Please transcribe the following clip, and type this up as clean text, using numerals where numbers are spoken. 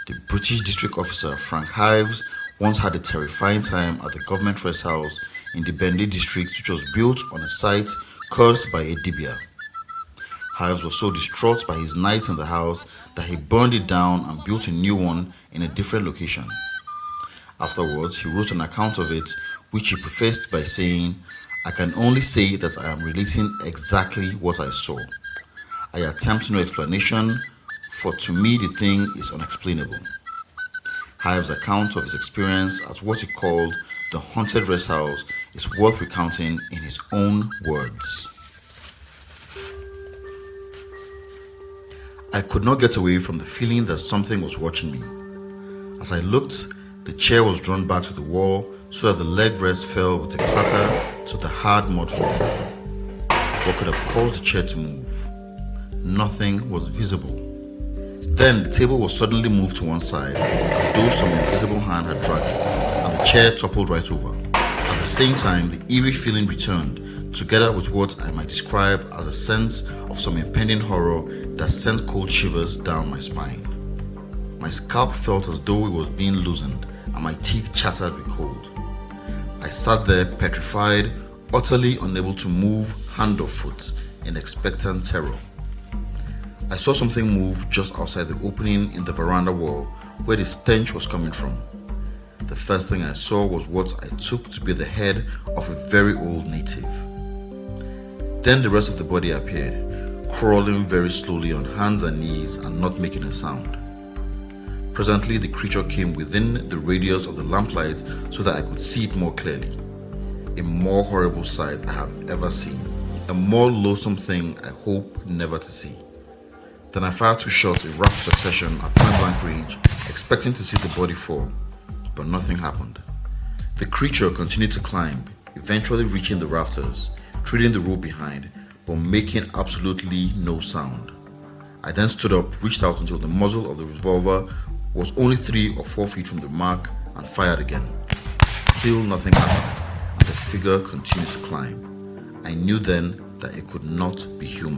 The British district officer Frank Hives once had a terrifying time at the government rest house in the Bendy district, which was built on a site cursed by a Dibia. Hives was so distraught by his night in the house that he burned it down and built a new one in a different location. Afterwards, he wrote an account of it, which he prefaced by saying, "I can only say that I am relating exactly what I saw. I attempt no explanation, for to me the thing is unexplainable." Hives' account of his experience at what he called the haunted rest house is worth recounting in his own words. "I could not get away from the feeling that something was watching me. As I looked, the chair was drawn back to the wall so that the leg rest fell with a clatter to the hard mud floor. What could have caused the chair to move? Nothing was visible. Then the table was suddenly moved to one side as though some invisible hand had dragged it, and the chair toppled right over. At the same time, the eerie feeling returned, together with what I might describe as a sense of some impending horror that sent cold shivers down my spine. My scalp felt as though it was being loosened, and my teeth chattered with cold. I sat there petrified, utterly unable to move hand or foot, in expectant terror. I saw something move just outside the opening in the veranda wall where the stench was coming from. The first thing I saw was what I took to be the head of a very old native. Then the rest of the body appeared, crawling very slowly on hands and knees and not making a sound. Presently, the creature came within the radius of the lamplight so that I could see it more clearly. A more horrible sight I have ever seen, a more loathsome thing I hope never to see. Then I fired 2 shots in rapid succession at point-blank range, expecting to see the body fall, but nothing happened. The creature continued to climb, eventually reaching the rafters, trailing the rope behind, but making absolutely no sound. I then stood up, reached out until the muzzle of the revolver was only 3 or 4 feet from the mark, and fired again. Still nothing happened, and the figure continued to climb. I knew then that it could not be human.